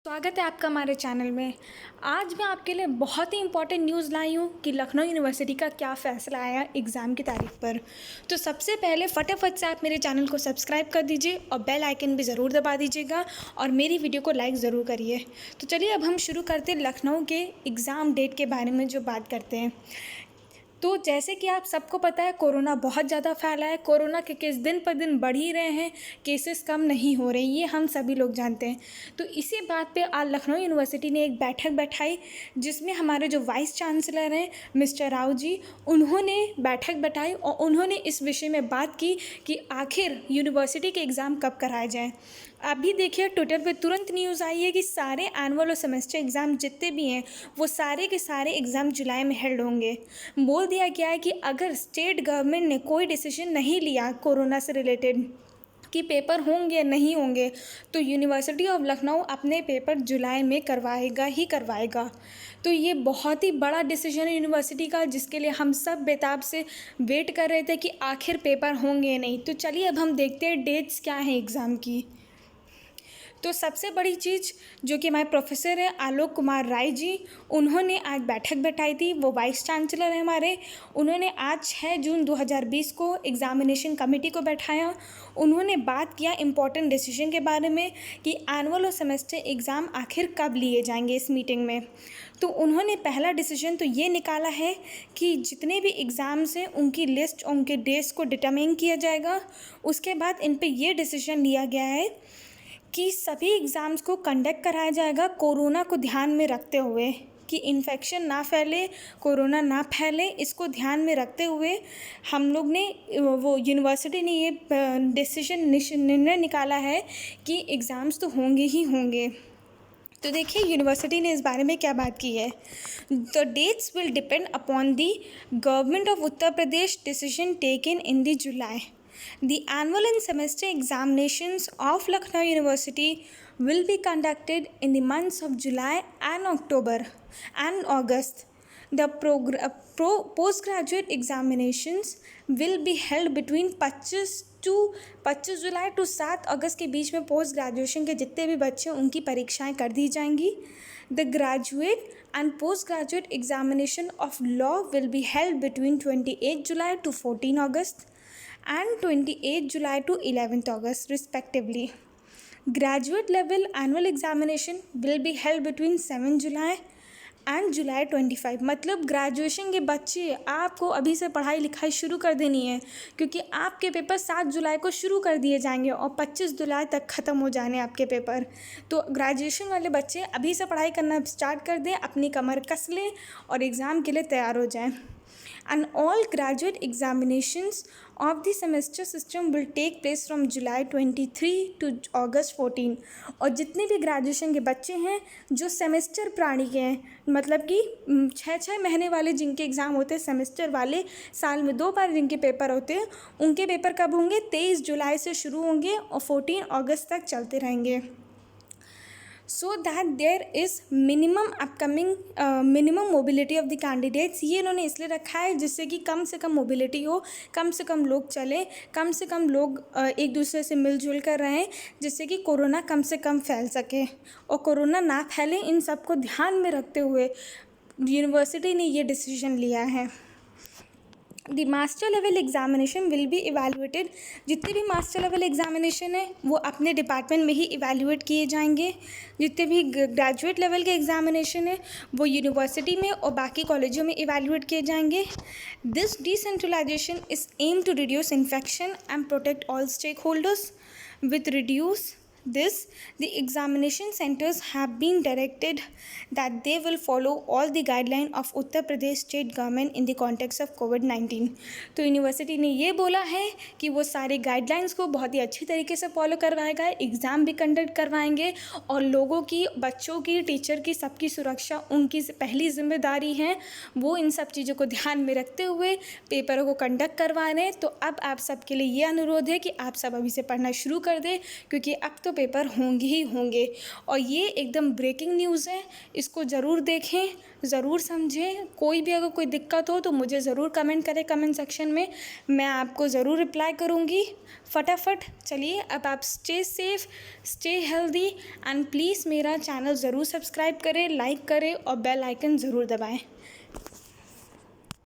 स्वागत है आपका हमारे चैनल में। आज मैं आपके लिए बहुत ही इंपॉर्टेंट न्यूज़ लाई हूँ कि लखनऊ यूनिवर्सिटी का क्या फ़ैसला आया एग्ज़ाम की तारीख पर। तो सबसे पहले फटाफट से आप मेरे चैनल को सब्सक्राइब कर दीजिए और बेल आइकन भी ज़रूर दबा दीजिएगा और मेरी वीडियो को लाइक ज़रूर करिए। तो चलिए अब हम शुरू करते हैं लखनऊ के एग्ज़ाम डेट के बारे में जो बात करते हैं। तो जैसे कि आप सबको पता है कोरोना बहुत ज़्यादा फैला है। कोरोना के केस दिन पर दिन बढ़ ही रहे हैं, केसेस कम नहीं हो रहे, ये हम सभी लोग जानते हैं। तो इसी बात पे आज लखनऊ यूनिवर्सिटी ने एक बैठक बैठाई जिसमें हमारे जो वाइस चांसलर हैं मिस्टर राव जी, उन्होंने बैठक बैठाई और उन्होंने इस विषय में बात की कि आखिर यूनिवर्सिटी के एग्ज़ाम कब कराए जाएँ। अभी देखिए ट्विटर पे तुरंत न्यूज़ आई है कि सारे एनुअल और सेमेस्टर एग्ज़ाम जितने भी हैं वो सारे के सारे एग्ज़ाम जुलाई में हेल्ड होंगे। बोल दिया गया है कि अगर स्टेट गवर्नमेंट ने कोई डिसीजन नहीं लिया कोरोना से रिलेटेड कि पेपर होंगे नहीं होंगे तो यूनिवर्सिटी ऑफ लखनऊ अपने पेपर जुलाई में करवाएगा ही करवाएगा। तो ये बहुत ही बड़ा डिसीजन है यूनिवर्सिटी का, जिसके लिए हम सब बेताब से वेट कर रहे थे कि आखिर पेपर होंगे या नहीं। तो चलिए अब हम देखते हैं डेट्स क्या हैं एग्ज़ाम की। तो सबसे बड़ी चीज़ जो कि हमारे प्रोफेसर हैं आलोक कुमार राय जी, उन्होंने आज बैठक बैठाई थी। वो वाइस चांसलर हैं हमारे। उन्होंने आज 6 जून 2020 को एग्ज़ामिनेशन कमेटी को बैठाया। उन्होंने बात किया इम्पोर्टेंट डिसीजन के बारे में कि एनुअल और सेमेस्टर एग्ज़ाम आखिर कब लिए जाएंगे इस मीटिंग में। तो उन्होंने पहला डिसीजन तो ये निकाला है कि जितने भी एग्ज़ाम्स हैं उनकी लिस्ट और उनके डेट्स को डिटरमाइन किया जाएगा। उसके बाद इन पे ये डिसीजन लिया गया है कि सभी एग्ज़ाम्स को कंडक्ट कराया जाएगा कोरोना को ध्यान में रखते हुए, कि इन्फेक्शन ना फैले, कोरोना ना फैले, इसको ध्यान में रखते हुए हम लोग ने वो यूनिवर्सिटी ने ये निर्णय निकाला है कि एग्ज़ाम्स तो होंगे ही होंगे। तो देखिए यूनिवर्सिटी ने इस बारे में क्या बात की है। The dates will depend upon the government of Uttar Pradesh decision taken in the July. The annual and semester examinations of Lucknow University will be conducted in the months of July and October and August. The postgraduate examinations will be held between 25 July to 7 अगस्त के बीच में post graduation के जितने भी बच्चे हैं उनकी परीक्षाएं कर दी जाएंगी। The graduate and postgraduate examination of law will be held between 28 July to 14 August. and 28 July to 11th August respectively. Graduate level annual examination will be held between 7 July and July 25। मतलब graduation के बच्चे आपको अभी से पढ़ाई लिखाई शुरू कर देनी है, क्योंकि आपके पेपर 7 जुलाई को शुरू कर दिए जाएंगे और 25 जुलाई तक ख़त्म हो जाने आपके पेपर। तो ग्रेजुएशन वाले बच्चे अभी से पढ़ाई करना स्टार्ट कर दें, अपनी कमर कस लें और एग्ज़ाम के लिए तैयार हो जाएं। And all graduate examinations of the semester system will take place from July 23 to August 14। और जितने भी ग्रेजुएशन के बच्चे हैं जो सेमेस्टर प्राणी के हैं, मतलब कि 6 महीने वाले जिनके एग्ज़ाम होते हैं, सेमेस्टर वाले साल में 2 बार जिनके पेपर होते हैं, उनके पेपर कब होंगे? 23 जुलाई से शुरू होंगे और 14 अगस्त तक चलते रहेंगे। So that there is minimum mobility of the candidates. ये इन्होंने इसलिए रखा है जिससे कि कम से कम मोबिलिटी हो, कम से कम लोग चलें, कम से कम लोग एक दूसरे से मिलजुल कर रहें, जिससे कि कोरोना कम से कम फैल सके और कोरोना ना फैले। इन सबको ध्यान में रखते हुए यूनिवर्सिटी ने ये डिसीजन लिया है। The master level examination will be evaluated. जितने भी मास्टर लेवल एग्जामिनेशन है वो अपने डिपार्टमेंट में ही इवेल्युएट किए जाएंगे। जितने भी ग्रेजुएट लेवल के एग्जामिनेशन है वो यूनिवर्सिटी में और बाकी कॉलेजों में इवेल्युएट किए जाएंगे। This decentralisation is aim to reduce infection and protect all stakeholders. With reduce this, the examination centers have been directed that they will follow all the guidelines of Uttar Pradesh state government in the context of COVID-19। तो university ने ये बोला है कि वो सारे guidelines को बहुत ही अच्छी तरीके से फॉलो करवाएगा, एग्ज़ाम भी कंडक्ट करवाएंगे और लोगों की, बच्चों की, टीचर की, सबकी सुरक्षा उनकी पहली जिम्मेदारी है। वो इन सब चीज़ों को ध्यान में रखते हुए पेपरों को कंडक्ट करवा रहे हैं। तो अब आप सबके लिए ये अनुरोध है कि आप सब अभी से पढ़ना शुरू कर दें, क्योंकि अब तो पेपर होंगे ही होंगे। और ये एकदम ब्रेकिंग न्यूज़ है, इसको ज़रूर देखें, ज़रूर समझें। कोई भी अगर कोई दिक्कत हो तो मुझे ज़रूर कमेंट करें कमेंट सेक्शन में, मैं आपको ज़रूर रिप्लाई करूँगी फटाफट। चलिए अब आप stay safe, stay healthy and please मेरा चैनल ज़रूर सब्सक्राइब करें, लाइक करें और बेल आइकन ज़रूर दबाएं।